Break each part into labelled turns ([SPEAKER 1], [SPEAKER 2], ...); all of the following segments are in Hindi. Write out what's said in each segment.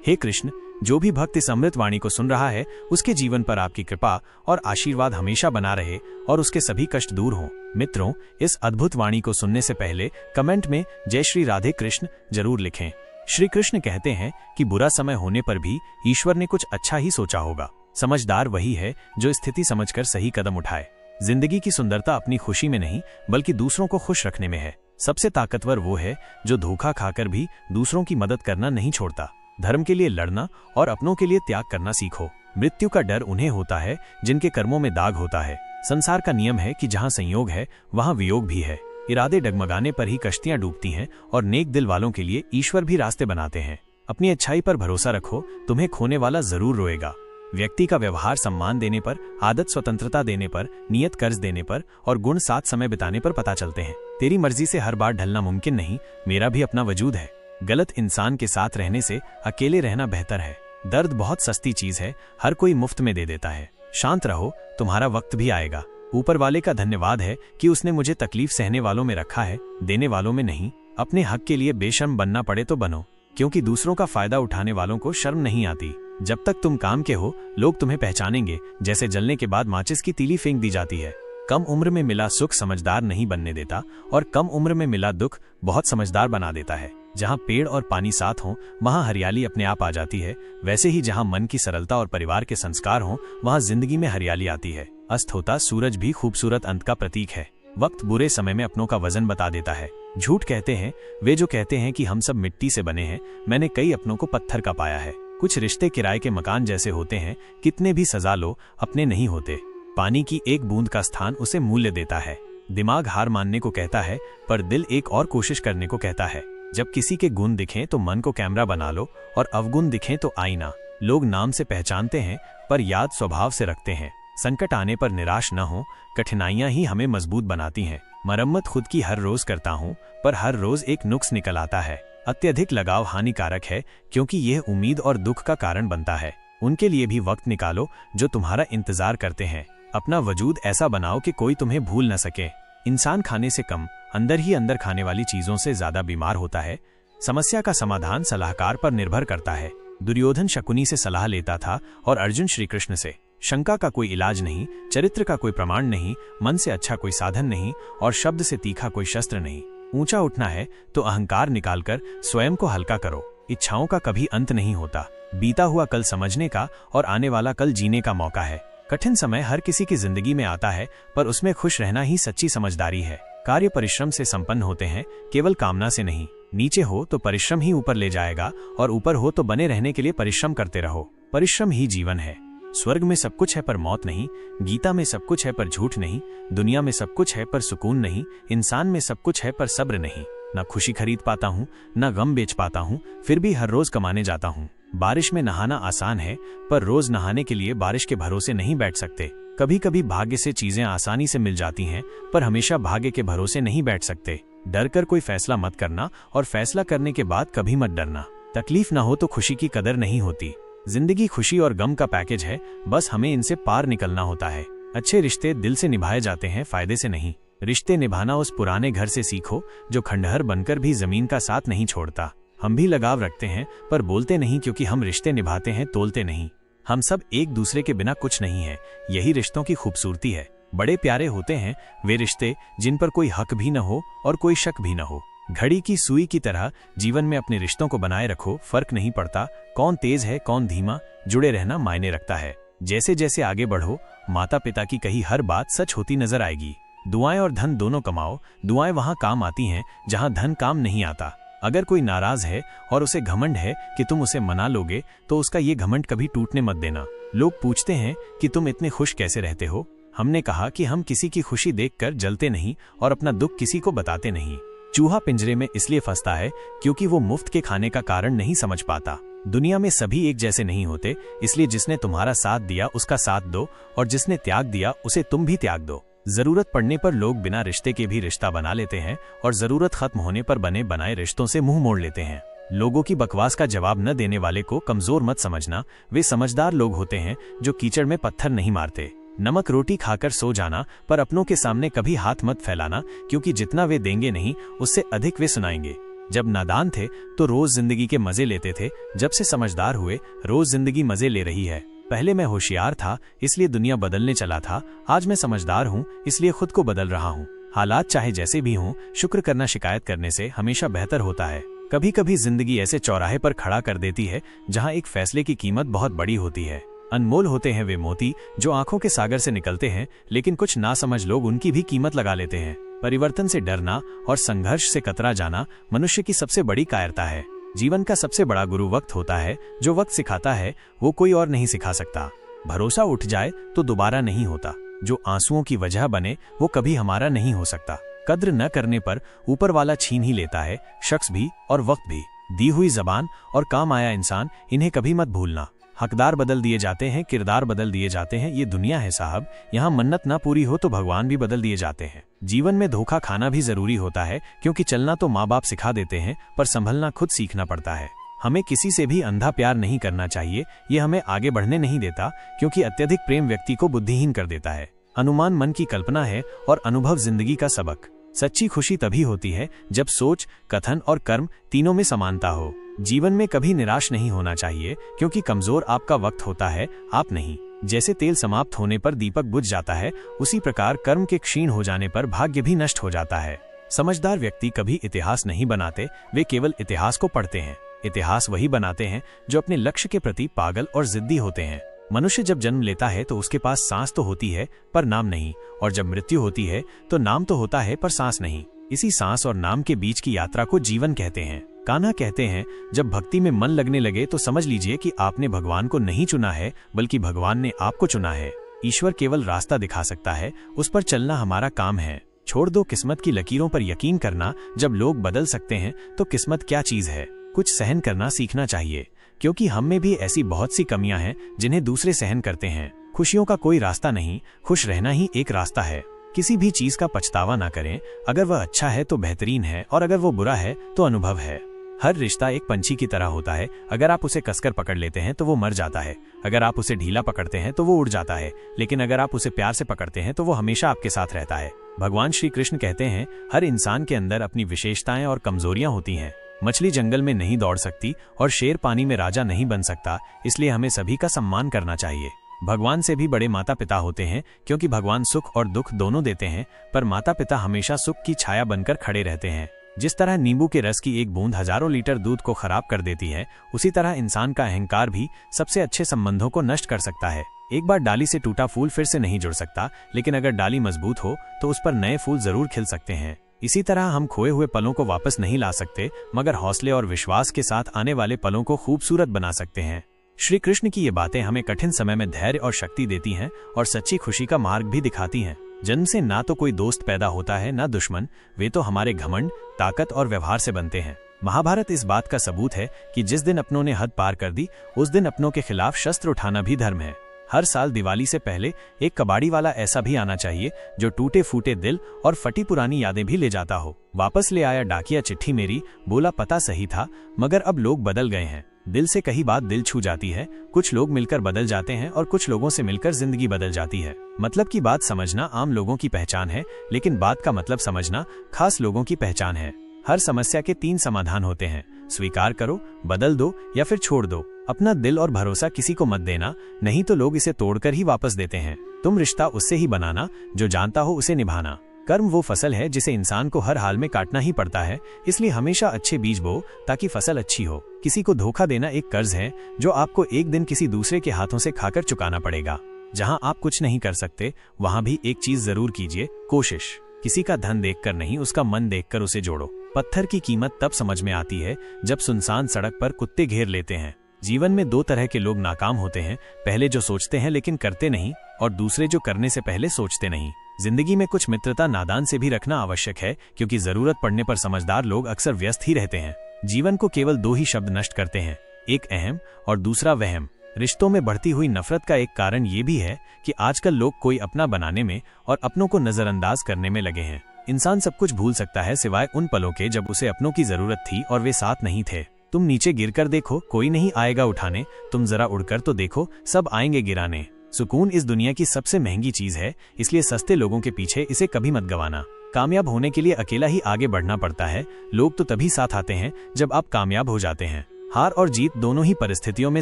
[SPEAKER 1] हे कृष्ण, जो भी भक्त इस अमृत वाणी को सुन रहा है उसके जीवन पर आपकी कृपा और आशीर्वाद हमेशा बना रहे और उसके सभी कष्ट दूर हों। मित्रों, इस अद्भुत वाणी को सुनने से पहले कमेंट में जय श्री राधे कृष्ण जरूर लिखें। श्री कृष्ण कहते हैं कि बुरा समय होने पर भी ईश्वर ने कुछ अच्छा ही सोचा होगा। समझदार वही है जो स्थिति समझकर सही कदम उठाए। जिंदगी की सुंदरता अपनी खुशी में नहीं बल्कि दूसरों को खुश रखने में है। सबसे ताकतवर वो है जो धोखा खाकर भी दूसरों की मदद करना नहीं छोड़ता। धर्म के लिए लड़ना और अपनों के लिए त्याग करना सीखो। मृत्यु का डर उन्हें होता है जिनके कर्मों में दाग होता है। संसार का नियम है कि जहाँ संयोग है वहाँ वियोग भी है। इरादे डगमगाने पर ही कश्तियां डूबती हैं और नेक दिल वालों के लिए ईश्वर भी रास्ते बनाते हैं। अपनी अच्छाई पर भरोसा रखो, तुम्हें खोने वाला जरूर रोएगा। व्यक्ति का व्यवहार सम्मान देने पर, आदत स्वतंत्रता देने पर, नियत कर्ज देने पर और गुण साथ समय बिताने पर पता चलते हैं। तेरी मर्जी से हर बार ढलना मुमकिन नहीं, मेरा भी अपना वजूद है। गलत इंसान के साथ रहने से अकेले रहना बेहतर है। दर्द बहुत सस्ती चीज है, हर कोई मुफ्त में दे देता है। शांत रहो, तुम्हारा वक्त भी आएगा। ऊपर वाले का धन्यवाद है कि उसने मुझे तकलीफ सहने वालों में रखा है, देने वालों में नहीं। अपने हक के लिए बेशर्म बनना पड़े तो बनो, क्योंकि दूसरों का फायदा उठाने वालों को शर्म नहीं आती। जब तक तुम काम के हो लोग तुम्हें पहचानेंगे, जैसे जलने के बाद माचिस की तीली फेंक दी जाती है। कम उम्र में मिला सुख समझदार नहीं बनने देता और कम उम्र में मिला दुख बहुत समझदार बना देता है। जहाँ पेड़ और पानी साथ हों वहाँ हरियाली अपने आप आ जाती है। वैसे ही जहाँ मन की सरलता और परिवार के संस्कार हों वहाँ जिंदगी में हरियाली आती है। अस्त होता सूरज भी खूबसूरत अंत का प्रतीक है। वक्त बुरे समय में अपनों का वजन बता देता है। झूठ कहते हैं वे जो कहते हैं कि हम सब मिट्टी से बने हैं। मैंने कई अपनों को पत्थर का पाया है। कुछ रिश्ते किराए के मकान जैसे होते हैं, कितने भी सजा लो अपने नहीं होते। पानी की एक बूंद का स्थान उसे मूल्य देता है। दिमाग हार मानने को कहता है पर दिल एक और कोशिश करने को कहता है। जब किसी के गुण दिखें तो मन को कैमरा बना लो और अवगुण दिखें तो आईना। लोग नाम से पहचानते हैं पर याद स्वभाव से रखते हैं। संकट आने पर निराश न हो, कठिनाइयां ही हमें मजबूत बनाती हैं। मरम्मत खुद की हर रोज करता हूँ पर हर रोज एक नुक्स निकल आता है। अत्यधिक लगाव हानिकारक है क्योंकि यह उम्मीद और दुख का कारण बनता है। उनके लिए भी वक्त निकालो जो तुम्हारा इंतजार करते हैं। अपना वजूद ऐसा बनाओ कि कोई तुम्हें भूल न सके। इंसान खाने से कम अंदर ही अंदर खाने वाली चीजों से ज्यादा बीमार होता है। समस्या का समाधान सलाहकार पर निर्भर करता है। दुर्योधन शकुनी से सलाह लेता था और अर्जुन श्री कृष्ण से। शंका का कोई इलाज नहीं, चरित्र का कोई प्रमाण नहीं, मन से अच्छा कोई साधन नहीं और शब्द से तीखा कोई शस्त्र नहीं। ऊंचा उठना है तो अहंकार निकालकर स्वयं को हल्का करो। इच्छाओं का कभी अंत नहीं होता। बीता हुआ कल समझने का और आने वाला कल जीने का मौका है। कठिन समय हर किसी की जिंदगी में आता है पर उसमें खुश रहना ही सच्ची समझदारी है। कार्य परिश्रम से संपन्न होते हैं, केवल कामना से नहीं। नीचे हो तो परिश्रम ही ऊपर ले जाएगा और ऊपर हो तो बने रहने के लिए परिश्रम करते रहो। परिश्रम ही जीवन है। स्वर्ग में सब कुछ है पर मौत नहीं, गीता में सब कुछ है पर झूठ नहीं, दुनिया में सब कुछ है पर सुकून नहीं, इंसान में सब कुछ है पर सब्र नहीं। न खुशी खरीद पाता हूँ न गम बेच पाता हूँ, फिर भी हर रोज कमाने जाता हूँ। बारिश में नहाना आसान है पर रोज नहाने के लिए बारिश के भरोसे नहीं बैठ सकते। कभी कभी भाग्य से चीजें आसानी से मिल जाती हैं पर हमेशा भाग्य के भरोसे नहीं बैठ सकते। डर कर कोई फैसला मत करना और फैसला करने के बाद कभी मत डरना। तकलीफ ना हो तो खुशी की कदर नहीं होती। जिंदगी खुशी और गम का पैकेज है, बस हमें इनसे पार निकलना होता है। अच्छे रिश्ते दिल से निभाए जाते हैं, फायदे से नहीं। रिश्ते निभाना उस पुराने घर से सीखो जो खंडहर बनकर भी जमीन का साथ नहीं छोड़ता। हम भी लगाव रखते हैं पर बोलते नहीं, क्योंकि हम रिश्ते निभाते हैं, तोलते नहीं। हम सब एक दूसरे के बिना कुछ नहीं है, यही रिश्तों की खूबसूरती है। बड़े प्यारे होते हैं वे रिश्ते जिन पर कोई हक भी न हो और कोई शक भी न हो। घड़ी की सुई की तरह जीवन में अपने रिश्तों को बनाए रखो। फर्क नहीं पड़ता कौन तेज है कौन धीमा, जुड़े रहना मायने रखता है। जैसे जैसे आगे बढ़ो माता पिता की कही हर बात सच होती नजर आएगी। दुआएं और धन दोनों कमाओ। दुआएं वहां काम आती हैं जहां धन काम नहीं आता। अगर कोई नाराज है और उसे घमंड है कि तुम उसे मना लोगे तो उसका ये घमंड कभी टूटने मत देना। लोग पूछते हैं कि तुम इतने खुश कैसे रहते हो। हमने कहा कि हम किसी की खुशी देखकर जलते नहीं और अपना दुख किसी को बताते नहीं। चूहा पिंजरे में इसलिए फंसता है क्योंकि वो मुफ्त के खाने का कारण नहीं समझ पाता। दुनिया में सभी एक जैसे नहीं होते, इसलिए जिसने तुम्हारा साथ दिया उसका साथ दो और जिसने त्याग दिया उसे तुम भी त्याग दो। जरूरत पड़ने पर लोग बिना रिश्ते के भी रिश्ता बना लेते हैं और जरूरत खत्म होने पर बने बनाए रिश्तों से मुंह मोड़ लेते हैं। लोगों की बकवास का जवाब न देने वाले को कमजोर मत समझना। वे समझदार लोग होते हैं जो कीचड़ में पत्थर नहीं मारते। नमक रोटी खाकर सो जाना पर अपनों के सामने कभी हाथ मत फैलाना, क्योंकि जितना वे देंगे नहीं उससे अधिक वे सुनाएंगे। जब नादान थे तो रोज जिंदगी के मजे लेते थे, जब से समझदार हुए रोज जिंदगी मजे ले रही है। पहले मैं होशियार था इसलिए दुनिया बदलने चला था, आज मैं समझदार हूँ इसलिए खुद को बदल रहा हूँ। हालात चाहे जैसे भी हों, शुक्र करना शिकायत करने से हमेशा बेहतर होता है। कभी कभी जिंदगी ऐसे चौराहे पर खड़ा कर देती है जहाँ एक फैसले की कीमत बहुत बड़ी होती है। अनमोल होते हैं वे मोती जो आंखों के सागर से निकलते हैं, लेकिन कुछ नासमझ लोग उनकी भी कीमत लगा लेते हैं। परिवर्तन से डरना और संघर्ष से कतरा जाना मनुष्य की सबसे बड़ी कायरता है। जीवन का सबसे बड़ा गुरु वक्त होता है। जो वक्त सिखाता है वो कोई और नहीं सिखा सकता। भरोसा उठ जाए तो दोबारा नहीं होता। जो आंसुओं की वजह बने वो कभी हमारा नहीं हो सकता। कद्र न करने पर ऊपर वाला छीन ही लेता है, शख्स भी और वक्त भी। दी हुई जबान और काम आया इंसान, इन्हें कभी मत भूलना। हकदार बदल दिए जाते हैं, किरदार बदल दिए जाते हैं, ये दुनिया है साहब। यहाँ मन्नत ना पूरी हो तो भगवान भी बदल दिए जाते हैं। जीवन में धोखा खाना भी जरूरी होता है, क्योंकि चलना तो माँ बाप सिखा देते हैं पर संभलना खुद सीखना पड़ता है। हमें किसी से भी अंधा प्यार नहीं करना चाहिए, ये हमें आगे बढ़ने नहीं देता, क्योंकि अत्यधिक प्रेम व्यक्ति को बुद्धिहीन कर देता है। अनुमान मन की कल्पना है और अनुभव जिंदगी का सबक। सच्ची खुशी तभी होती है जब सोच, कथन और कर्म तीनों में समानता हो। जीवन में कभी निराश नहीं होना चाहिए, क्योंकि कमजोर आपका वक्त होता है, आप नहीं। जैसे तेल समाप्त होने पर दीपक बुझ जाता है, उसी प्रकार कर्म के क्षीण हो जाने पर भाग्य भी नष्ट हो जाता है। समझदार व्यक्ति कभी इतिहास नहीं बनाते, वे केवल इतिहास को पढ़ते हैं। इतिहास वही बनाते हैं जो अपने लक्ष्य के प्रति पागल और जिद्दी होते हैं। मनुष्य जब जन्म लेता है तो उसके पास सांस तो होती है पर नाम नहीं, और जब मृत्यु होती है तो नाम तो होता है पर सांस नहीं। इसी सांस और नाम के बीच की यात्रा को जीवन कहते हैं। कान्हा कहते हैं, जब भक्ति में मन लगने लगे तो समझ लीजिए कि आपने भगवान को नहीं चुना है, बल्कि भगवान ने आपको चुना है। ईश्वर केवल रास्ता दिखा सकता है, उस पर चलना हमारा काम है। छोड़ दो किस्मत की लकीरों पर यकीन करना। जब लोग बदल सकते हैं तो किस्मत क्या चीज है। कुछ सहन करना सीखना चाहिए, क्योंकि हम में भी ऐसी बहुत सी कमियां हैं जिन्हें दूसरे सहन करते हैं। खुशियों का कोई रास्ता नहीं, खुश रहना ही एक रास्ता है। किसी भी चीज का पछतावा ना करें। अगर वह अच्छा है तो बेहतरीन है, और अगर वो बुरा है तो अनुभव है। हर रिश्ता एक पंछी की तरह होता है। अगर आप उसे कसकर पकड़ लेते हैं तो वो मर जाता है। अगर आप उसे ढीला पकड़ते हैं तो वो उड़ जाता है, लेकिन अगर आप उसे प्यार से पकड़ते हैं तो वो हमेशा आपके साथ रहता है। भगवान श्री कृष्ण कहते हैं, हर इंसान के अंदर अपनी विशेषताएं और कमजोरियां होती हैं। मछली जंगल में नहीं दौड़ सकती और शेर पानी में राजा नहीं बन सकता, इसलिए हमें सभी का सम्मान करना चाहिए। भगवान से भी बड़े माता पिता होते हैं, क्योंकि भगवान सुख और दुख दोनों देते हैं, पर माता पिता हमेशा सुख की छाया बनकर खड़े रहते हैं। जिस तरह नींबू के रस की एक बूंद हजारों लीटर दूध को खराब कर देती है, उसी तरह इंसान का अहंकार भी सबसे अच्छे संबंधों को नष्ट कर सकता है। एक बार डाली से टूटा फूल फिर से नहीं जुड़ सकता, लेकिन अगर डाली मजबूत हो तो उस पर नए फूल जरूर खिल सकते हैं। इसी तरह हम खोए हुए पलों को वापस नहीं ला सकते, मगर हौसले और विश्वास के साथ आने वाले पलों को खूबसूरत बना सकते हैं। श्री कृष्ण की ये बातें हमें कठिन समय में धैर्य और शक्ति देती हैं और सच्ची खुशी का मार्ग भी दिखाती हैं। जन्म से ना तो कोई दोस्त पैदा होता है ना दुश्मन, वे तो हमारे घमंड, ताकत और व्यवहार से बनते हैं। महाभारत इस बात का सबूत है कि जिस दिन अपनों ने हद पार कर दी, उस दिन अपनों के खिलाफ शस्त्र उठाना भी धर्म है। हर साल दिवाली से पहले एक कबाड़ी वाला ऐसा भी आना चाहिए जो टूटे फूटे दिल और फटी पुरानी यादें भी ले जाता हो। वापस ले आया डाकिया चिट्ठी मेरी, बोला पता सही था, मगर अब लोग बदल गए हैं। दिल से कही बात दिल छू जाती है। कुछ लोग मिलकर बदल जाते हैं और कुछ लोगों से मिलकर जिंदगी बदल जाती है। मतलब की बात समझना आम लोगों की पहचान है, लेकिन बात का मतलब समझना खास लोगों की पहचान है। हर समस्या के 3 समाधान होते हैं, स्वीकार करो, बदल दो या फिर छोड़ दो। अपना दिल और भरोसा किसी को मत देना, नहीं तो लोग इसे तोड़कर ही वापस देते हैं। तुम रिश्ता उससे ही बनाना जो जानता हो उसे निभाना। कर्म वो फसल है जिसे इंसान को हर हाल में काटना ही पड़ता है, इसलिए हमेशा अच्छे बीज बो ताकि फसल अच्छी हो। किसी को धोखा देना एक कर्ज है जो आपको एक दिन किसी दूसरे के हाथों से खाकर चुकाना पड़ेगा। जहां आप कुछ नहीं कर सकते, वहां भी एक चीज जरूर कीजिए, कोशिश। किसी का धन देखकर नहीं, उसका मन देखकर उसे जोड़ो। पत्थर की कीमत तब समझ में आती है जब सुनसान सड़क पर कुत्ते घेर लेते हैं। जीवन में 2 तरह के लोग नाकाम होते हैं, पहले जो सोचते हैं लेकिन करते नहीं, और दूसरे जो करने से पहले सोचते नहीं। जिंदगी में कुछ मित्रता नादान से भी रखना आवश्यक है, क्योंकि जरूरत पड़ने पर समझदार लोग अक्सर व्यस्त ही रहते हैं। जीवन को केवल 2 ही शब्द नष्ट करते हैं, एक अहम और दूसरा वहम। रिश्तों में बढ़ती हुई नफरत का एक कारण ये भी है कि आजकल लोग कोई अपना बनाने में और अपनों को नजरअंदाज करने में लगे हैं। इंसान सब कुछ भूल सकता है सिवाय उन पलों के जब उसे अपनों की जरूरत थी और वे साथ नहीं थे। तुम नीचे गिरकर देखो, कोई नहीं आएगा उठाने। तुम जरा उड़कर तो देखो, सब आएंगे गिराने। सुकून इस दुनिया की सबसे महंगी चीज है, इसलिए सस्ते लोगों के पीछे इसे कभी मत गंवाना। कामयाब होने के लिए अकेला ही आगे बढ़ना पड़ता है। लोग तो तभी साथ आते हैं जब आप कामयाब हो जाते हैं। हार और जीत दोनों ही परिस्थितियों में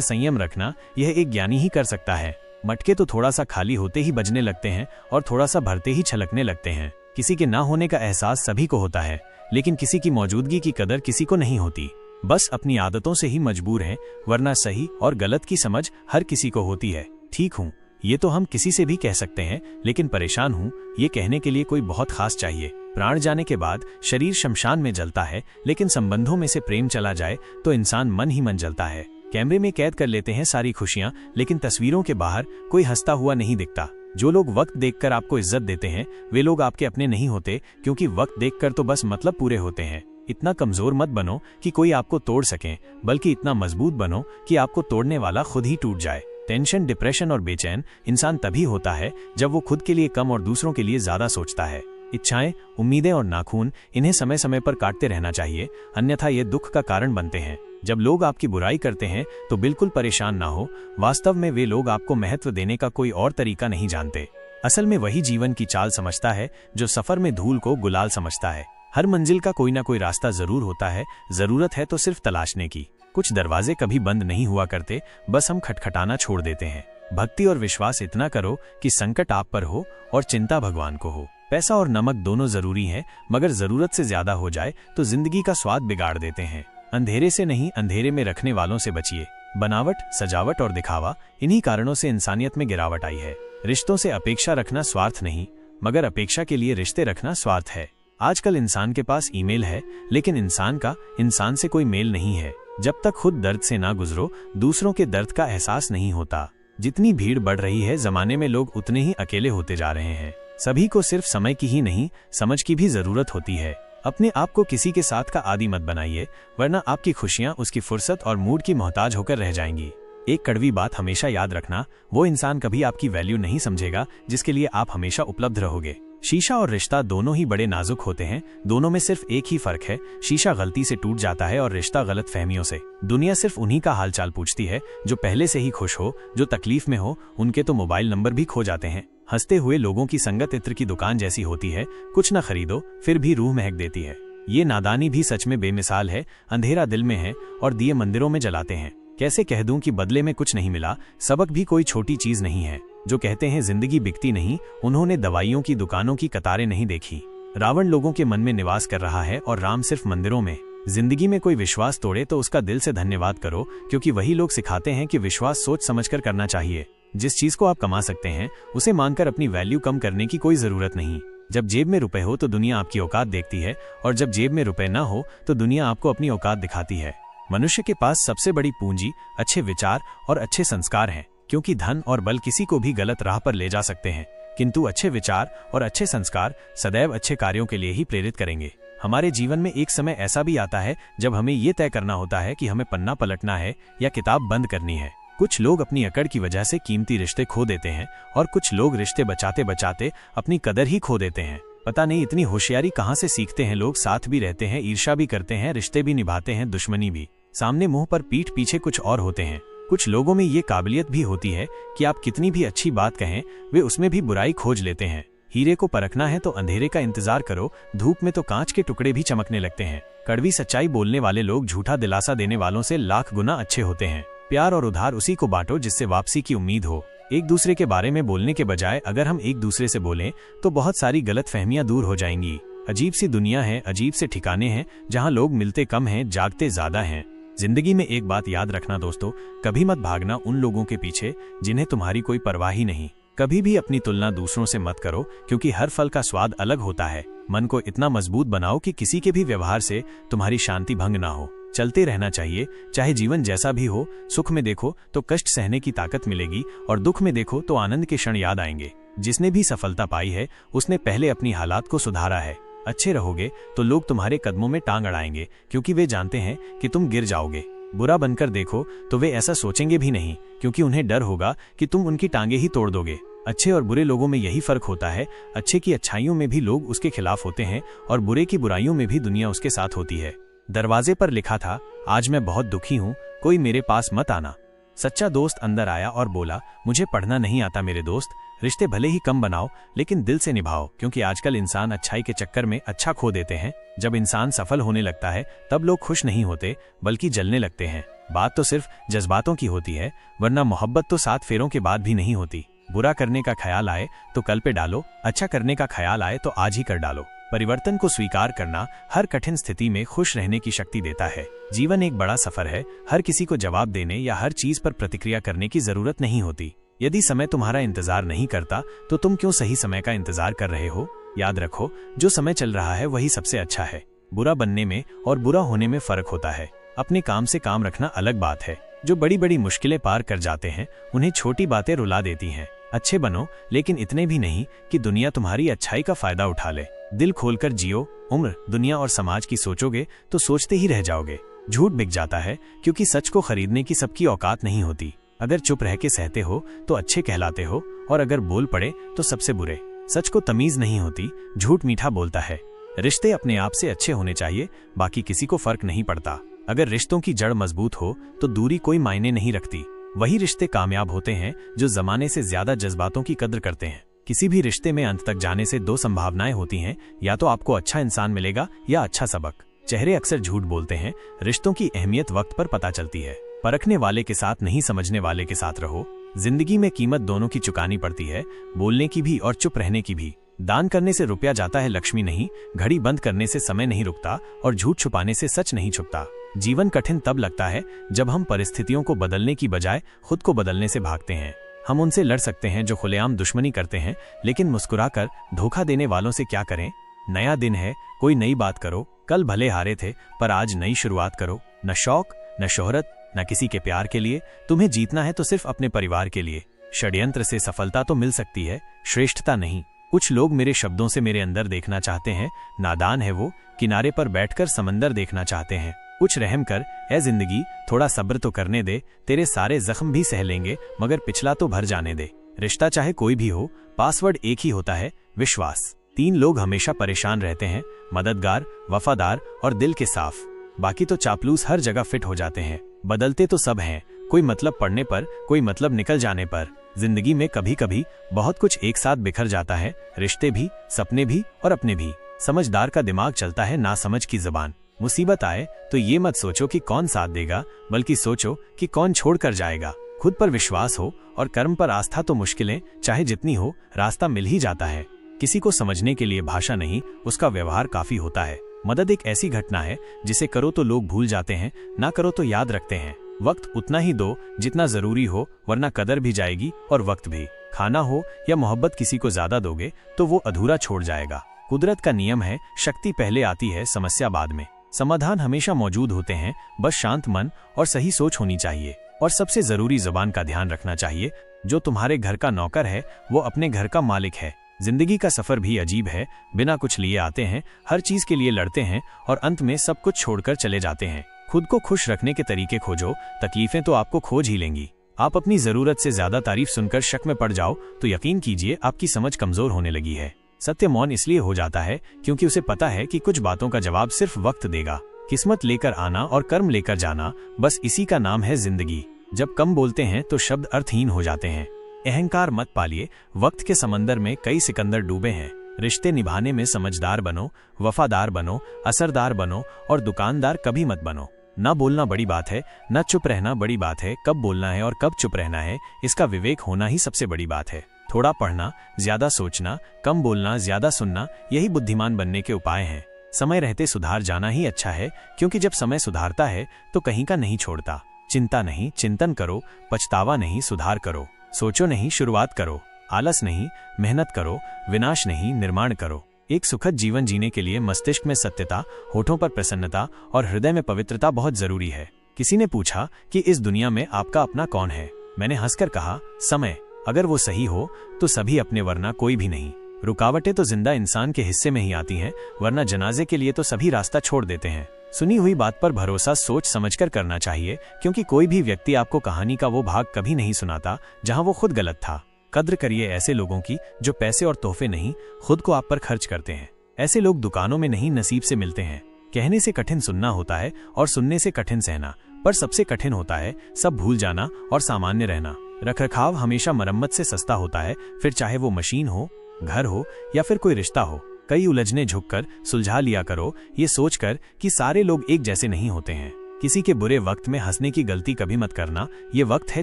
[SPEAKER 1] संयम रखना यह एक ज्ञानी ही कर सकता है। मटके तो थोड़ा सा खाली होते ही बजने लगते हैं और थोड़ा सा भरते ही छलकने लगते हैं। किसी के ना होने का एहसास सभी को होता है, लेकिन किसी की मौजूदगी की कदर किसी को नहीं होती। बस अपनी आदतों से ही मजबूर हैं, वरना सही और गलत की समझ हर किसी को होती है। ठीक हूँ ये तो हम किसी से भी कह सकते हैं, लेकिन परेशान हूँ ये कहने के लिए कोई बहुत खास चाहिए। प्राण जाने के बाद शरीर शमशान में जलता है, लेकिन संबंधों में से प्रेम चला जाए तो इंसान मन ही मन जलता है। कैमरे में कैद कर लेते हैं सारी खुशियां, लेकिन तस्वीरों के बाहर कोई हंसता हुआ नहीं दिखता। जो लोग वक्त देखकर आपको इज्जत देते हैं वे लोग आपके अपने नहीं होते, क्योंकि वक्त देखकर तो बस मतलब पूरे होते हैं। इतना कमजोर मत बनो कि कोई आपको तोड़ सके, बल्कि इतना मजबूत बनो कि आपको तोड़ने वाला खुद ही टूट जाए। टेंशन, डिप्रेशन और बेचैन इंसान तभी होता है जब वो खुद के लिए कम और दूसरों के लिए ज्यादा सोचता है। इच्छाएं, उम्मीदें और नाखून इन्हें समय समय पर काटते रहना चाहिए, अन्यथा ये दुख का कारण बनते हैं। जब लोग आपकी बुराई करते हैं तो बिल्कुल परेशान ना हो, वास्तव में वे लोग आपको महत्व देने का कोई और तरीका नहीं जानते। असल में वही जीवन की चाल समझता है जो सफर में धूल को गुलाल समझता है। हर मंजिल का कोई ना कोई रास्ता जरूर होता है, जरूरत है तो सिर्फ तलाशने की। कुछ दरवाजे कभी बंद नहीं हुआ करते, बस हम खटखटाना छोड़ देते हैं। भक्ति और विश्वास इतना करो कि संकट आप पर हो और चिंता भगवान को हो। पैसा और नमक दोनों जरूरी हैं, मगर जरूरत से ज्यादा हो जाए तो जिंदगी का स्वाद बिगाड़ देते हैं। अंधेरे से नहीं, अंधेरे में रखने वालों से बचिए। बनावट, सजावट और दिखावा, इन्हीं कारणों से इंसानियत में गिरावट आई है। रिश्तों से अपेक्षा रखना स्वार्थ नहीं, मगर अपेक्षा के लिए रिश्ते रखना स्वार्थ है। आजकल इंसान के पास ईमेल है, लेकिन इंसान का इंसान से कोई मेल नहीं है। जब तक खुद दर्द से ना गुजरो, दूसरों के दर्द का एहसास नहीं होता। जितनी भीड़ बढ़ रही है जमाने में, लोग उतने ही अकेले होते जा रहे हैं। सभी को सिर्फ समय की ही नहीं, समझ की भी जरूरत होती है। अपने आप को किसी के साथ का आदी मत बनाइए, वरना आपकी खुशियां उसकी फुर्सत और मूड की मोहताज होकर रह जाएंगी। एक कड़वी बात हमेशा याद रखना, वो इंसान कभी आपकी वैल्यू नहीं समझेगा जिसके लिए आप हमेशा उपलब्ध रहोगे। शीशा और रिश्ता दोनों ही बड़े नाजुक होते हैं, दोनों में सिर्फ एक ही फर्क है, शीशा गलती से टूट जाता है और रिश्ता गलत फहमियों से। दुनिया सिर्फ उन्हीं का हालचाल पूछती है जो पहले से ही खुश हो, जो तकलीफ में हो उनके तो मोबाइल नंबर भी खो जाते हैं। हंसते हुए लोगों की संगत इत्र की दुकान जैसी होती है, कुछ न खरीदो फिर भी रूह महक देती है। ये नादानी भी सच में बेमिसाल है। अंधेरा दिल में है और दिए मंदिरों में जलाते हैं। कैसे कह दूं कि बदले में कुछ नहीं मिला, सबक भी कोई छोटी चीज नहीं है। जो कहते हैं जिंदगी बिकती नहीं, उन्होंने दवाइयों की दुकानों की कतारें नहीं देखी। रावण लोगों के मन में निवास कर रहा है और राम सिर्फ मंदिरों में। जिंदगी में कोई विश्वास तोड़े तो उसका दिल से धन्यवाद करो, क्योंकि वही लोग सिखाते हैं कि विश्वास सोच समझकर करना चाहिए। जिस चीज को आप कमा सकते हैं उसे मांगकर अपनी वैल्यू कम करने की कोई जरूरत नहीं। जब जेब में रुपए हो तो दुनिया आपकी औकात देखती है, और जब जेब में रुपए ना हो तो दुनिया आपको अपनी औकात दिखाती है। मनुष्य के पास सबसे बड़ी पूंजी अच्छे विचार और अच्छे संस्कार हैं, क्योंकि धन और बल किसी को भी गलत राह पर ले जा सकते हैं, किंतु अच्छे विचार और अच्छे संस्कार सदैव अच्छे कार्यों के लिए ही प्रेरित करेंगे। हमारे जीवन में एक समय ऐसा भी आता है जब हमें ये तय करना होता है कि हमें पन्ना पलटना है या किताब बंद करनी है। कुछ लोग अपनी अकड़ की वजह से कीमती रिश्ते खो देते हैं, और कुछ लोग रिश्ते बचाते बचाते अपनी कदर ही खो देते हैं। पता नहीं इतनी होशियारी कहाँ से सीखते हैं लोग। साथ भी रहते हैं, ईर्ष्या भी करते हैं, रिश्ते भी निभाते हैं, दुश्मनी भी। सामने मुंह पर पीठ पीछे कुछ और होते हैं। कुछ लोगों में ये काबिलियत भी होती है कि आप कितनी भी अच्छी बात कहें, वे उसमें भी बुराई खोज लेते हैं। हीरे को परखना है तो अंधेरे का इंतजार करो, धूप में तो कांच के टुकड़े भी चमकने लगते हैं। कड़वी सच्चाई बोलने वाले लोग झूठा दिलासा देने वालों से लाख गुना अच्छे होते हैं। प्यार और उधार उसी को बांटो जिससे वापसी की उम्मीद हो। एक दूसरे के बारे में बोलने के बजाय अगर हम एक दूसरे से बोलें तो बहुत सारी गलत फहमियां दूर हो जाएंगी। अजीब सी दुनिया है, अजीब से ठिकाने हैं जहां लोग मिलते कम हैं, जागते ज्यादा हैं। जिंदगी में एक बात याद रखना दोस्तों, कभी मत भागना उन लोगों के पीछे जिन्हें तुम्हारी कोई परवाह ही नहीं। कभी भी अपनी तुलना दूसरों से मत करो, क्योंकि हर फल का स्वाद अलग होता है। मन को इतना मजबूत बनाओ कि किसी के भी व्यवहार से तुम्हारी शांति भंग ना हो। चलते रहना चाहिए, चाहे जीवन जैसा भी हो। सुख में देखो तो कष्ट सहने की ताकत मिलेगी, और दुख में देखो तो आनंद के क्षण याद आएंगे। जिसने भी सफलता पाई है उसने पहले अपनी हालात को सुधारा है। अच्छे रहोगे तो लोग तुम्हारे कदमों में टांग अड़ाएंगे, क्योंकि वे जानते हैं कि तुम गिर जाओगे। बुरा बनकर देखो तो वे ऐसा सोचेंगे भी नहीं, क्योंकि उन्हें डर होगा कि तुम उनकी टांगे ही तोड़ दोगे। अच्छे और बुरे लोगों में यही फर्क होता है। अच्छे की अच्छाइयों में भी लोग उसके खिलाफ होते हैं, और बुरे की बुराइयों में भी दुनिया उसके साथ होती है। दरवाजे पर लिखा था, आज मैं बहुत दुखी हूँ, कोई मेरे पास मत आना। सच्चा दोस्त अंदर आया और बोला, मुझे पढ़ना नहीं आता मेरे दोस्त, रिश्ते भले ही कम बनाओ लेकिन दिल से निभाओ, क्योंकि आजकल इंसान अच्छाई के चक्कर में अच्छा खो देते हैं। जब इंसान सफल होने लगता है तब लोग खुश नहीं होते बल्कि जलने लगते हैं। बात तो सिर्फ जज्बातों की होती है, वरना मोहब्बत तो 7 फेरों के बाद भी नहीं होती। बुरा करने का ख्याल आए तो कल पे डालो, अच्छा करने का ख्याल आए तो आज ही कर डालो। परिवर्तन को स्वीकार करना हर कठिन स्थिति में खुश रहने की शक्ति देता है। जीवन एक बड़ा सफर है, हर किसी को जवाब देने या हर चीज पर प्रतिक्रिया करने की जरूरत नहीं होती। यदि समय तुम्हारा इंतजार नहीं करता तो तुम क्यों सही समय का इंतजार कर रहे हो? याद रखो, जो समय चल रहा है वही सबसे अच्छा है। बुरा बनने में और बुरा होने में फर्क होता है। अपने काम से काम रखना अलग बात है। जो बड़ी बड़ी मुश्किलें पार कर जाते हैं उन्हें छोटी बातें रुला देती हैं। अच्छे बनो, लेकिन इतने भी नहीं कि दुनिया तुम्हारी अच्छाई का फायदा उठा ले। दिल खोलकर जियो। उम्र, दुनिया और समाज की सोचोगे तो सोचते ही रह जाओगे। झूठ बिक जाता है क्योंकि सच को खरीदने की सबकी औकात नहीं होती। अगर चुप रह के सहते हो तो अच्छे कहलाते हो, और अगर बोल पड़े तो सबसे बुरे। सच को तमीज नहीं होती, झूठ मीठा बोलता है। रिश्ते अपने आप से अच्छे होने चाहिए, बाकी किसी को फर्क नहीं पड़ता। अगर रिश्तों की जड़ मजबूत हो तो दूरी कोई मायने नहीं रखती। वही रिश्ते कामयाब होते हैं जो जमाने से ज्यादा जज्बातों की कद्र करते हैं। किसी भी रिश्ते में अंत तक जाने से 2 संभावनाएं होती हैं, या तो आपको अच्छा इंसान मिलेगा या अच्छा सबक। चेहरे अक्सर झूठ बोलते हैं, रिश्तों की अहमियत वक्त पर पता चलती है। परखने वाले के साथ नहीं, समझने वाले के साथ रहो। जिंदगी में कीमत दोनों की चुकानी पड़ती है, बोलने की भी और चुप रहने की भी। दान करने से रुपया जाता है, लक्ष्मी नहीं। घड़ी बंद करने से समय नहीं रुकता, और झूठ छुपाने से सच नहीं छुपता। जीवन कठिन तब लगता है जब हम परिस्थितियों को बदलने की बजाय खुद को बदलने से भागते हैं। हम उनसे लड़ सकते हैं जो खुलेआम दुश्मनी करते हैं, लेकिन मुस्कुराकर धोखा देने वालों से क्या करें? नया दिन है, कोई नई बात करो। कल भले हारे थे पर आज नई शुरुआत करो। न शौक, न शोहरत, न किसी के प्यार के लिए। तुम्हें जीतना है तो सिर्फ अपने परिवार के लिए। षड्यंत्र से सफलता तो मिल सकती है, श्रेष्ठता नहीं। कुछ लोग मेरे शब्दों से मेरे अंदर देखना चाहते हैं। नादान है वो, किनारे पर बैठकर समंदर देखना चाहते हैं। कुछ रहम कर, ए जिंदगी थोड़ा सब्र तो करने दे। तेरे सारे जख्म भी सह लेंगे, मगर पिछला तो भर जाने दे। रिश्ता चाहे कोई भी हो, पासवर्ड एक ही होता है, विश्वास। 3 लोग हमेशा परेशान रहते हैं, मददगार, वफादार और दिल के साफ। बाकी तो चापलूस हर जगह फिट हो जाते हैं। बदलते तो सब हैं, कोई मतलब पड़ने पर, कोई मतलब निकल जाने पर। जिंदगी में कभी कभी बहुत कुछ एक साथ बिखर जाता है, रिश्ते भी, सपने भी और अपने भी। समझदार का दिमाग चलता है ना समझ की जुबान। मुसीबत आए तो ये मत सोचो कि कौन साथ देगा, बल्कि सोचो कि कौन छोड़ कर जाएगा। खुद पर विश्वास हो और कर्म पर आस्था, तो मुश्किलें चाहे जितनी हो रास्ता मिल ही जाता है। किसी को समझने के लिए भाषा नहीं, उसका व्यवहार काफी होता है। मदद एक ऐसी घटना है जिसे करो तो लोग भूल जाते हैं, ना करो तो याद रखते हैं। वक्त उतना ही दो जितना जरूरी हो, वरना कदर भी जाएगी और वक्त भी। खाना हो या मोहब्बत किसी को ज्यादा दोगे तो वो अधूरा छोड़ जाएगा। कुदरत का नियम है, शक्ति पहले आती है, समस्या बाद में। समाधान हमेशा मौजूद होते हैं, बस शांत मन और सही सोच होनी चाहिए। और सबसे जरूरी जुबान का ध्यान रखना चाहिए। जो तुम्हारे घर का नौकर है वो अपने घर का मालिक है। जिंदगी का सफर भी अजीब है, बिना कुछ लिए आते हैं, हर चीज के लिए लड़ते हैं और अंत में सब कुछ छोड़कर चले जाते हैं। खुद को खुश रखने के तरीके खोजो, तकलीफें तो आपको खोज ही लेंगी। आप अपनी जरूरत से ज्यादा तारीफ सुनकर शक में पड़ जाओ तो यकीन कीजिए आपकी समझ कमजोर होने लगी है। सत्य मौन इसलिए हो जाता है क्योंकि उसे पता है कि कुछ बातों का जवाब सिर्फ वक्त देगा। किस्मत लेकर आना और कर्म लेकर जाना, बस इसी का नाम है जिंदगी। जब कम बोलते हैं तो शब्द अर्थहीन हो जाते हैं। अहंकार मत पालिए, वक्त के समंदर में कई सिकंदर डूबे हैं। रिश्ते निभाने में समझदार बनो, वफादार बनो, असरदार बनो और दुकानदार कभी मत बनो। ना बोलना बड़ी बात है, ना चुप रहना बड़ी बात है। कब बोलना है और कब चुप रहना है, इसका विवेक होना ही सबसे बड़ी बात है। थोड़ा पढ़ना, ज्यादा सोचना, कम बोलना, ज्यादा सुनना, यही बुद्धिमान बनने के उपाय हैं। समय रहते सुधार जाना ही अच्छा है, क्योंकि जब समय सुधारता है तो कहीं का नहीं छोड़ता। चिंता नहीं, चिंतन करो। पछतावा नहीं, सुधार करो। सोचो नहीं, शुरुआत करो। आलस नहीं, मेहनत करो। विनाश नहीं, निर्माण करो। एक सुखद जीवन जीने के लिए मस्तिष्क में सत्यता, होठों पर प्रसन्नता और हृदय में पवित्रता बहुत जरूरी है। किसी ने पूछा कि इस दुनिया में आपका अपना कौन है? मैंने हंसकर कहा, समय। अगर वो सही हो तो सभी अपने, वरना कोई भी नहीं। रुकावटें तो जिंदा इंसान के हिस्से में ही आती हैं, वरना जनाजे के लिए तो सभी रास्ता छोड़ देते हैं। सुनी हुई बात पर भरोसा सोच समझकर करना चाहिए, क्योंकि कोई भी व्यक्ति आपको कहानी का वो भाग कभी नहीं सुनाता जहां वो खुद गलत था। कद्र करिए ऐसे लोगों की जो पैसे और तोहफे नहीं, खुद को आप पर खर्च करते हैं। ऐसे लोग दुकानों में नहीं, नसीब से मिलते हैं। कहने से कठिन सुनना होता है और सुनने से कठिन सहना। पर सबसे कठिन होता है सब भूल जाना और सामान्य रहना। रखरखाव हमेशा मरम्मत से सस्ता होता है, फिर चाहे वो मशीन हो, घर हो या फिर कोई रिश्ता हो। कई उलझने झुककर सुलझा लिया करो, ये सोचकर कि सारे लोग एक जैसे नहीं होते हैं। किसी के बुरे वक्त में हंसने की गलती कभी मत करना, ये वक्त है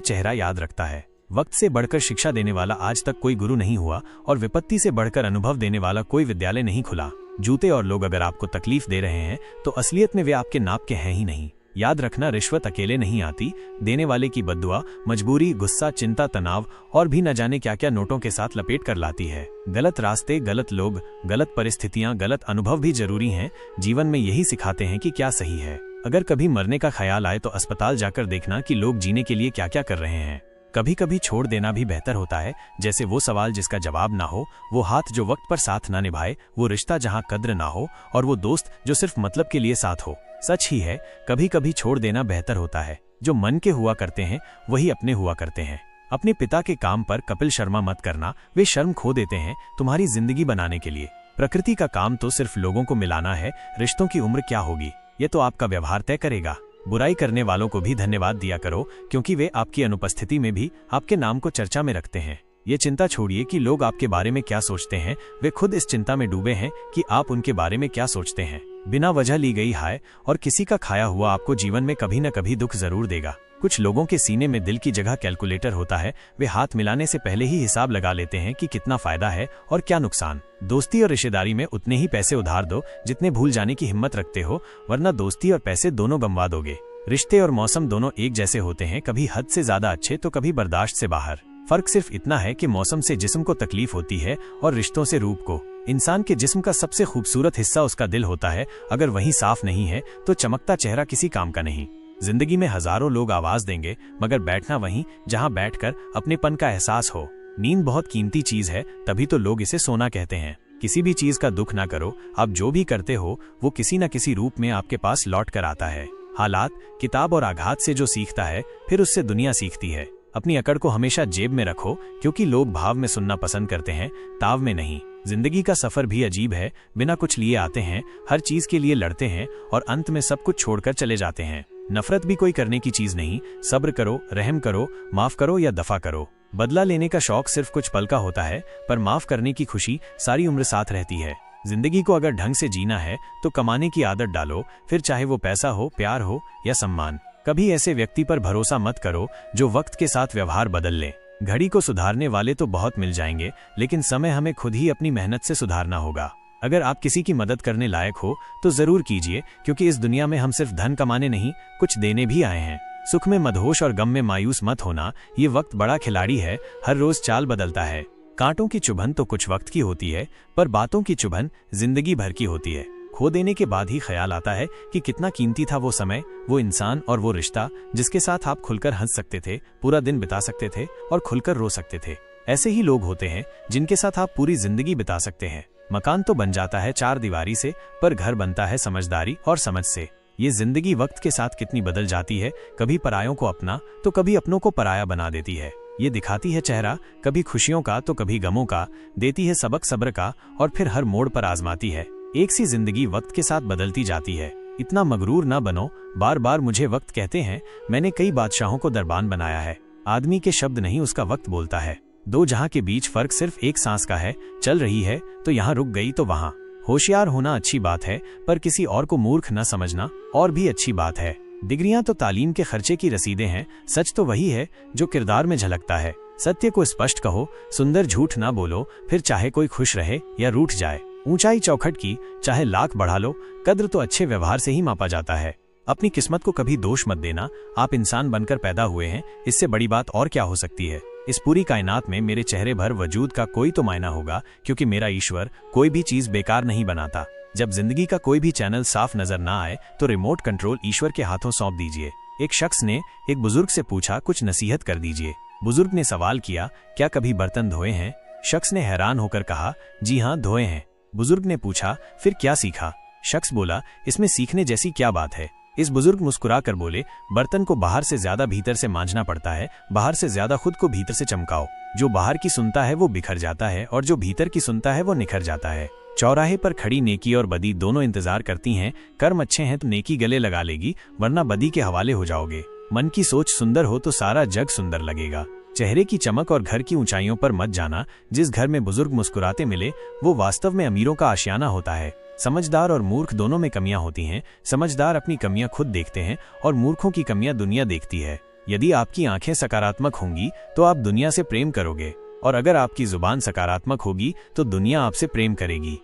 [SPEAKER 1] चेहरा याद रखता है। वक्त से बढ़कर शिक्षा देने वाला आज तक कोई गुरु नहीं हुआ और विपत्ति से बढ़कर अनुभव देने वाला कोई विद्यालय नहीं खुला। जूते और लोग अगर आपको तकलीफ दे रहे हैं तो असलियत में वे आपके नाप के हैं ही नहीं। याद रखना, रिश्वत अकेले नहीं आती, देने वाले की बद्दुआ, मजबूरी, गुस्सा, चिंता, तनाव और भी न जाने क्या क्या नोटों के साथ लपेट कर लाती है। गलत रास्ते, गलत लोग, गलत परिस्थितियां, गलत अनुभव भी जरूरी हैं। जीवन में यही सिखाते हैं कि क्या सही है। अगर कभी मरने का ख्याल आए तो अस्पताल जाकर देखना कि लोग जीने के लिए क्या क्या कर रहे हैं। कभी कभी छोड़ देना भी बेहतर होता है, जैसे वो सवाल जिसका जवाब ना हो, वो हाथ जो वक्त पर साथ ना निभाए, वो रिश्ता जहां कद्र ना हो और वो दोस्त जो सिर्फ मतलब के लिए साथ हो। सच ही है, कभी कभी छोड़ देना बेहतर होता है। जो मन के हुआ करते हैं वही अपने हुआ करते हैं। अपने पिता के काम पर कपिल शर्मा मत करना, वे शर्म खो देते हैं तुम्हारी जिंदगी बनाने के लिए। प्रकृति का काम तो सिर्फ लोगों को मिलाना है, रिश्तों की उम्र क्या होगी ये तो आपका व्यवहार तय करेगा। बुराई करने वालों को भी धन्यवाद दिया करो, क्योंकि वे आपकी अनुपस्थिति में भी आपके नाम को चर्चा में रखते हैं। ये चिंता छोड़िए कि लोग आपके बारे में क्या सोचते हैं, वे खुद इस चिंता में डूबे हैं कि आप उनके बारे में क्या सोचते हैं। बिना वजह ली गई हाय और किसी का खाया हुआ आपको जीवन में कभी न कभी दुख जरूर देगा। कुछ लोगों के सीने में दिल की जगह कैलकुलेटर होता है, वे हाथ मिलाने से पहले ही हिसाब लगा लेते हैं कि कितना फायदा है और क्या नुकसान। दोस्ती और रिश्तेदारी में उतने ही पैसे उधार दो जितने भूल जाने की हिम्मत रखते हो, वरना दोस्ती और पैसे दोनों गंवा दोगे। रिश्ते और मौसम दोनों एक जैसे होते हैं, कभी हद से ज्यादा अच्छे तो कभी बर्दाश्त से बाहर। फर्क सिर्फ इतना है कि मौसम से जिस्म को तकलीफ होती है और रिश्तों से रूप को। इंसान के जिस्म का सबसे खूबसूरत हिस्सा उसका दिल होता है, अगर वही साफ नहीं है तो चमकता चेहरा किसी काम का नहीं। जिंदगी में हजारों लोग आवाज देंगे, मगर बैठना वहीं जहां बैठकर अपनेपन का एहसास हो। नींद बहुत कीमती चीज है, तभी तो लोग इसे सोना कहते हैं। किसी भी चीज का दुख ना करो, आप जो भी करते हो वो किसी न किसी रूप में आपके पास लौट कर आता है। हालात, किताब और आघात से जो सीखता है फिर उससे दुनिया सीखती है। अपनी अकड़ को हमेशा जेब में रखो, क्योंकि लोग भाव में सुनना पसंद करते हैं, ताव में नहीं। जिंदगी का सफर भी अजीब है, बिना कुछ लिए आते हैं, हर चीज के लिए लड़ते हैं और अंत में सब कुछ छोड़कर चले जाते हैं। नफरत भी कोई करने की चीज नहीं, सब्र करो, रहम करो, माफ करो या दफा करो। बदला लेने का शौक सिर्फ कुछ पल का होता है, पर माफ करने की खुशी सारी उम्र साथ रहती है। जिंदगी को अगर ढंग से जीना है तो कमाने की आदत डालो, फिर चाहे वो पैसा हो, प्यार हो या सम्मान। कभी ऐसे व्यक्ति पर भरोसा मत करो जो वक्त के साथ व्यवहार बदल ले। घड़ी को सुधारने वाले तो बहुत मिल जाएंगे, लेकिन समय हमें खुद ही अपनी मेहनत से सुधारना होगा। अगर आप किसी की मदद करने लायक हो तो जरूर कीजिए, क्योंकि इस दुनिया में हम सिर्फ धन कमाने नहीं, कुछ देने भी आए हैं। सुख में मदहोश और गम में मायूस मत होना, ये वक्त बड़ा खिलाड़ी है, हर रोज चाल बदलता है। कांटों की चुभन तो कुछ वक्त की होती है, पर बातों की चुभन जिंदगी भर की होती है। खो देने के बाद ही ख्याल आता है कि कितना कीमती था वो समय, वो इंसान और वो रिश्ता जिसके साथ आप खुलकर हंस सकते थे, पूरा दिन बिता सकते थे और खुलकर रो सकते थे। ऐसे ही लोग होते हैं जिनके साथ आप पूरी जिंदगी बिता सकते हैं। मकान तो बन जाता है चार दीवारी से, पर घर बनता है समझदारी और समझ से। ये जिंदगी वक्त के साथ कितनी बदल जाती है, कभी परायों को अपना तो कभी अपनों को पराया बना देती है। ये दिखाती है चेहरा कभी खुशियों का तो कभी गमों का, देती है सबक सब्र का और फिर हर मोड़ पर आजमाती है। एक सी जिंदगी वक्त के साथ बदलती जाती है। इतना मगरूर ना बनो, बार बार मुझे वक्त कहते हैं, मैंने कई बादशाहों को दरबान बनाया है। आदमी के शब्द नहीं, उसका वक्त बोलता है। दो जहां के बीच फर्क सिर्फ एक सांस का है, चल रही है तो यहाँ रुक गई तो वहाँ। होशियार होना अच्छी बात है, पर किसी और को मूर्ख न समझना और भी अच्छी बात है। डिग्रियां तो तालीम के खर्चे की रसीदें हैं, सच तो वही है जो किरदार में झलकता है। सत्य को स्पष्ट कहो, सुंदर झूठ ना बोलो, फिर चाहे कोई खुश रहे या रूठ जाए। ऊंचाई चौखट की चाहे लाख बढ़ा लो, कद्र तो अच्छे व्यवहार से ही मापा जाता है। अपनी किस्मत को कभी दोष मत देना, आप इंसान बनकर पैदा हुए हैं, इससे बड़ी बात और क्या हो सकती है। इस पूरी कायनात में मेरे चेहरे भर वजूद का कोई तो मायना होगा, क्योंकि मेरा ईश्वर कोई भी चीज बेकार नहीं बनाता। जब जिंदगी का कोई भी चैनल साफ नजर ना आए तो रिमोट कंट्रोल ईश्वर के हाथों सौंप दीजिए। एक शख्स ने एक बुजुर्ग से पूछा, कुछ नसीहत कर दीजिए। बुजुर्ग ने सवाल किया, क्या कभी बर्तन धोए हैं? शख्स ने हैरान होकर कहा, जी हाँ धोए हैं। बुजुर्ग ने पूछा, फिर क्या सीखा? शख्स बोला, इसमें सीखने जैसी क्या बात है? इस बुजुर्ग मुस्कुरा कर बोले, बर्तन को बाहर से ज्यादा भीतर से मांजना पड़ता है, बाहर से ज्यादा खुद को भीतर से चमकाओ। जो बाहर की सुनता है वो बिखर जाता है और जो भीतर की सुनता है वो निखर जाता है। चौराहे पर खड़ी नेकी और बदी दोनों इंतजार करती हैं। कर्म अच्छे हैं तो नेकी गले लगा लेगी, वरना बदी के हवाले हो जाओगे। मन की सोच सुंदर हो तो सारा जग सुंदर लगेगा। चेहरे की चमक और घर की ऊंचाइयों पर मत जाना। जिस घर में बुजुर्ग मुस्कुराते मिले वो वास्तव में अमीरों का आशियाना होता है। समझदार और मूर्ख दोनों में कमियां होती हैं। समझदार अपनी कमियां खुद देखते हैं और मूर्खों की कमियां दुनिया देखती है। यदि आपकी आंखें सकारात्मक होंगी तो आप दुनिया से प्रेम करोगे, और अगर आपकी जुबान सकारात्मक होगी तो दुनिया आपसे प्रेम करेगी।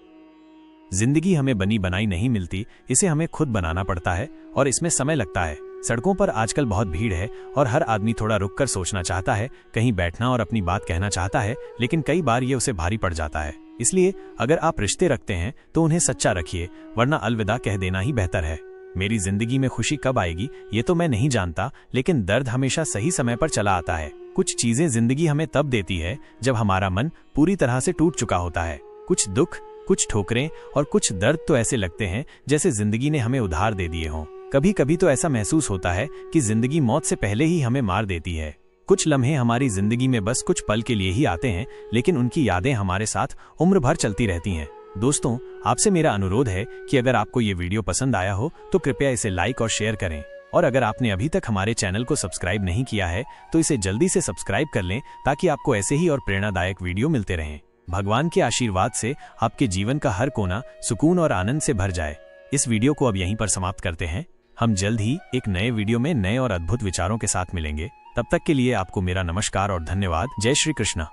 [SPEAKER 1] जिंदगी हमें बनी बनाई नहीं मिलती, इसे हमें खुद बनाना पड़ता है और इसमें समय लगता है। सड़कों पर आजकल बहुत भीड़ है और हर आदमी थोड़ा रुककर सोचना चाहता है, कहीं बैठना और अपनी बात कहना चाहता है, लेकिन कई बार ये उसे भारी पड़ जाता है। इसलिए अगर आप रिश्ते रखते हैं तो उन्हें सच्चा रखिए, वरना अलविदा कह देना ही बेहतर है। मेरी जिंदगी में खुशी कब आएगी ये तो मैं नहीं जानता, लेकिन दर्द हमेशा सही समय पर चला आता है। कुछ चीजें जिंदगी हमें तब देती है जब हमारा मन पूरी तरह से टूट चुका होता है। कुछ दुख, कुछ ठोकरें और कुछ दर्द तो ऐसे लगते हैं जैसे जिंदगी ने हमें उधार दे दिए हों। कभी कभी तो ऐसा महसूस होता है कि जिंदगी मौत से पहले ही हमें मार देती है। कुछ लम्हे हमारी जिंदगी में बस कुछ पल के लिए ही आते हैं, लेकिन उनकी यादें हमारे साथ उम्र भर चलती रहती हैं। दोस्तों, आपसे मेरा अनुरोध है कि अगर आपको ये वीडियो पसंद आया हो तो कृपया इसे लाइक और शेयर करें, और अगर आपने अभी तक हमारे चैनल को सब्सक्राइब नहीं किया है तो इसे जल्दी से सब्सक्राइब कर लें, ताकि आपको ऐसे ही और प्रेरणादायक वीडियो मिलते रहें। भगवान के आशीर्वाद से आपके जीवन का हर कोना सुकून और आनंद से भर जाए। इस वीडियो को अब यहीं पर समाप्त करते हैं। हम जल्द ही एक नए वीडियो में नए और अद्भुत विचारों के साथ मिलेंगे। तब तक के लिए आपको मेरा नमस्कार और धन्यवाद। जय श्री कृष्ण।